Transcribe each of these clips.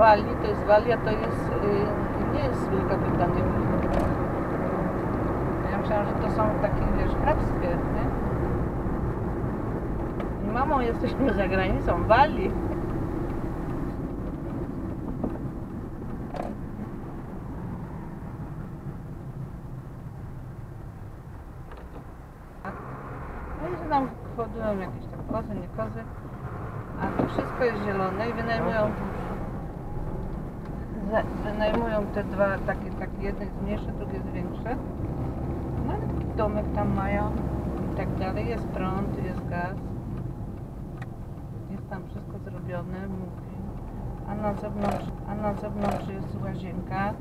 Walii, to jest Walia, to jest, nie jest Wielka Brytania. Ja myślałam, że to są takie, wiesz, hrabskie, nie? I mamą jesteśmy za granicą Walii. No i że tam hodują jakieś tam kozy, nie kozy. A to wszystko jest zielone i wynajmują te dwa, takie jedno jest mniejsze, drugie jest większe. No i taki domek tam mają i tak dalej. Jest prąd, jest gaz. Jest tam wszystko zrobione, mówi. A na zewnątrz jest łazienka.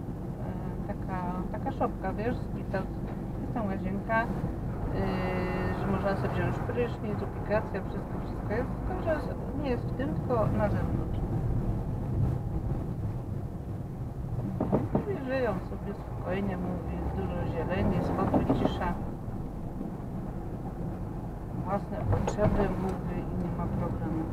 Taka szopka, wiesz, jest tam łazienka. Że można sobie wziąć prysznic, aplikacja, wszystko jest, tylko że nie jest w tym, tylko na zewnątrz. I żyją sobie spokojnie, mówi, dużo zieleni, spokój, cisza. Własne potrzeby, mówi, i nie ma problemu.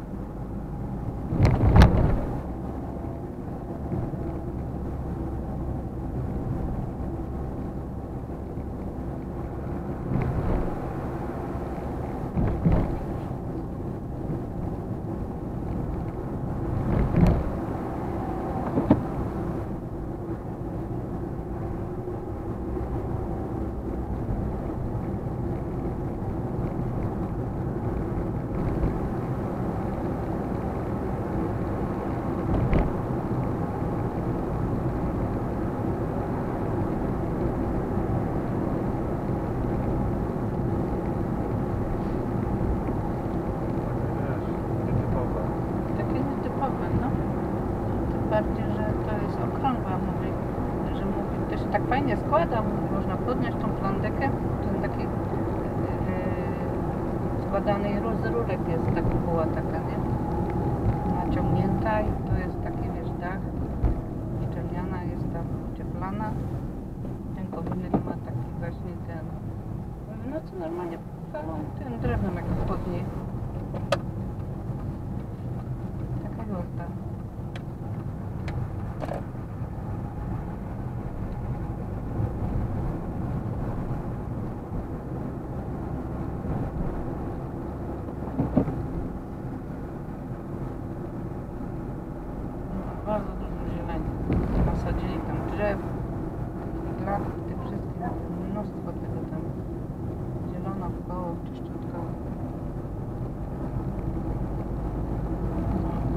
Bardziej, że to jest okrągła, mówi, że mówi, to się tak fajnie składa, mówi, można podnieść tą plandekę, to taki składany z rurek jest taka buła taka, nie? Naciągnięta i to jest taki, wiesz, dach, szczelniana, jest tam ocieplana, ten kominek ma taki właśnie ten, no co normalnie palą tym drewnem jak spodnie. Taka jurta. Bardzo dużo zieleni. Nasadzili tam drzew, lat, tych wszystkich, mnóstwo tego tam. Zielono w koło, czyściutko.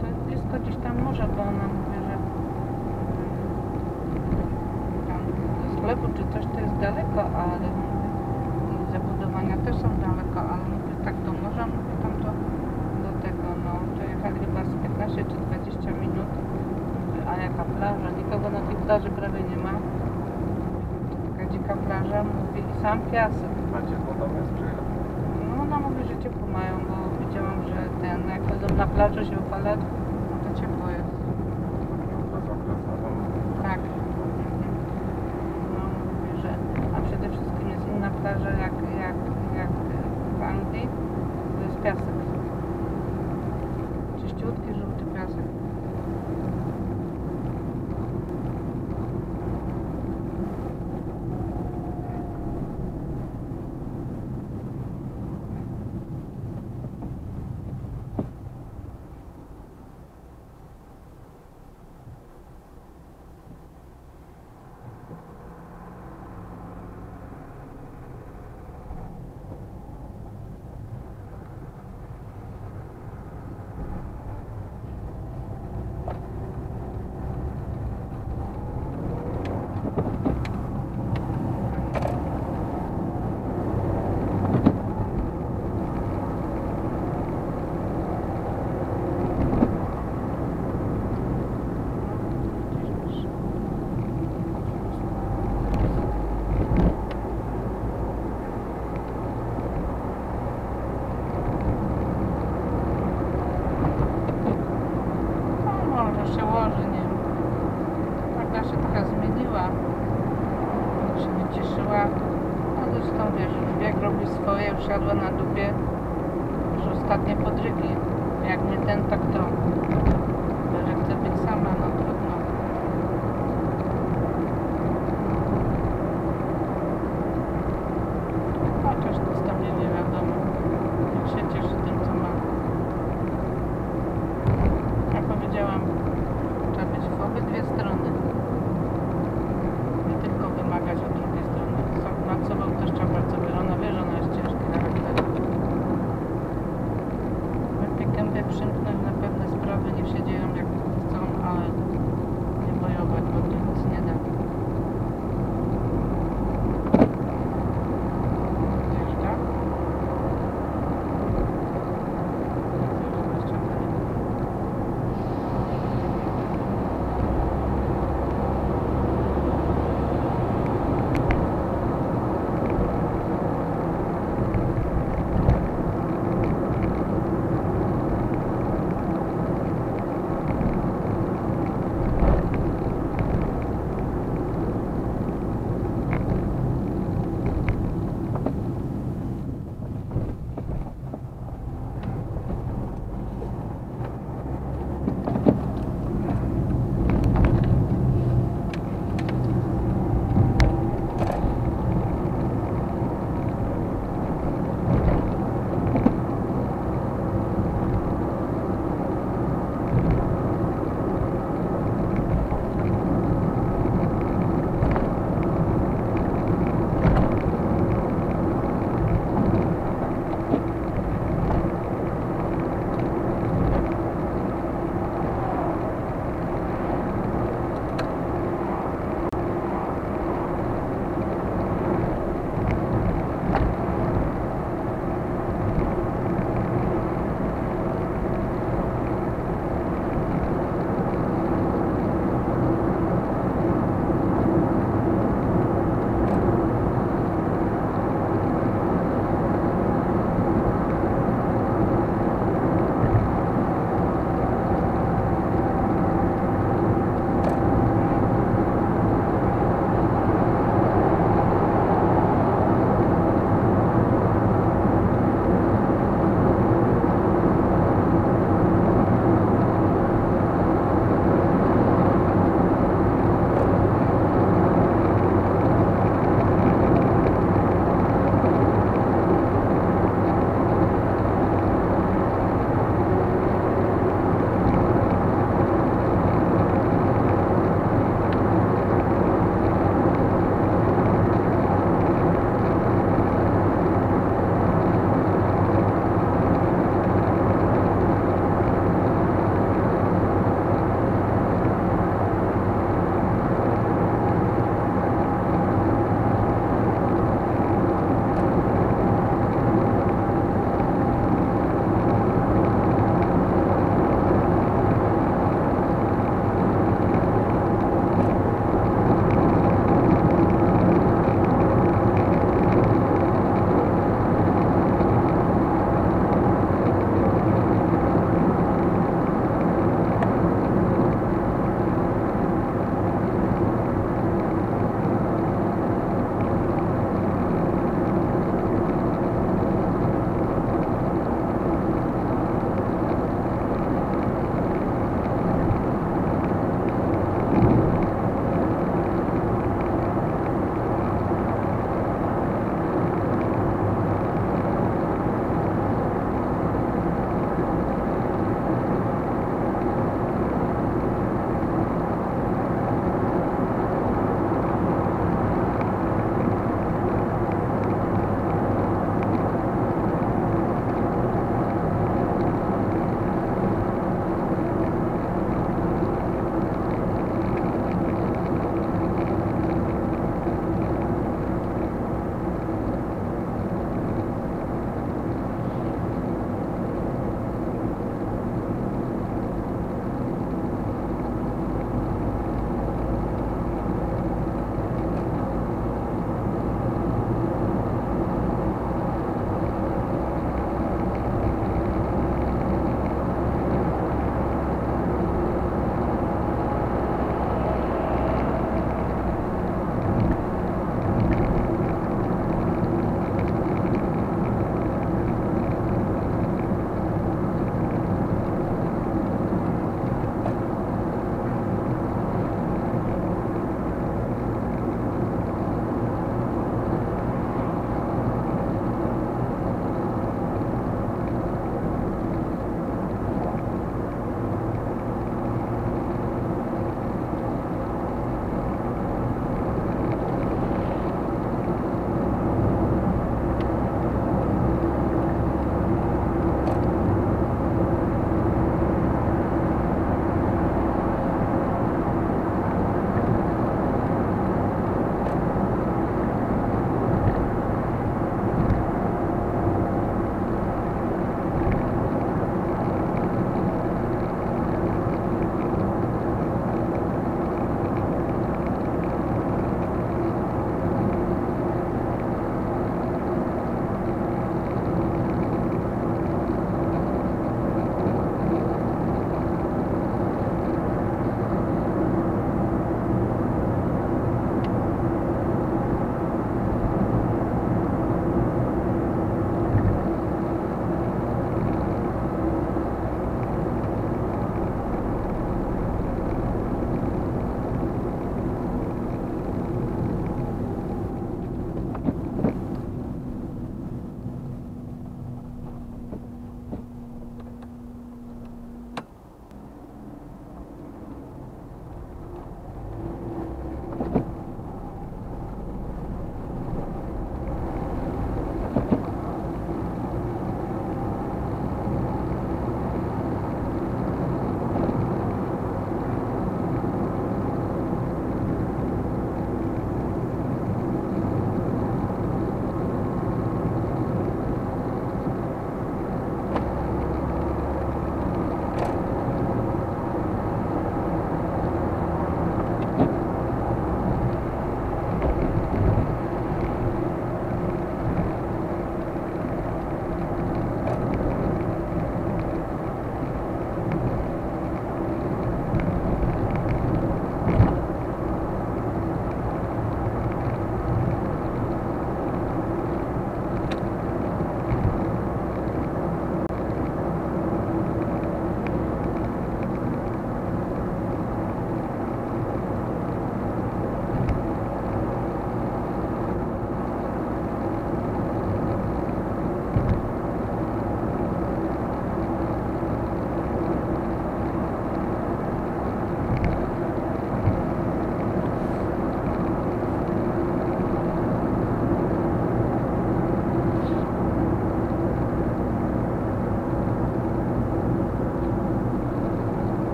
To jest blisko gdzieś tam morza, bo ona mówi, że tam do sklepu czy coś to jest daleko, ale i zabudowania też są daleko, ale mówię tak do morza, mówię tam do tego, no to jechali chyba z 15 czy 20 minut. A jaka plaża? Nikogo na tej plaży prawie nie ma. Taka dzika plaża, mówi, i sam piasek. A ciepło tam jest, czy jak? No ona mówi, że ciepło mają, bo widziałam, że jak chodzą na plażę się opalać, no to ciepło jest. Tak. No mówi, że a przede wszystkim jest inna plaża jak w Anglii, to jest piasek. Czyściutki, żółty piasek. Siadła na dupie już ostatnie podrygi. Jak nie ten, tak to. Że chce być sama, no to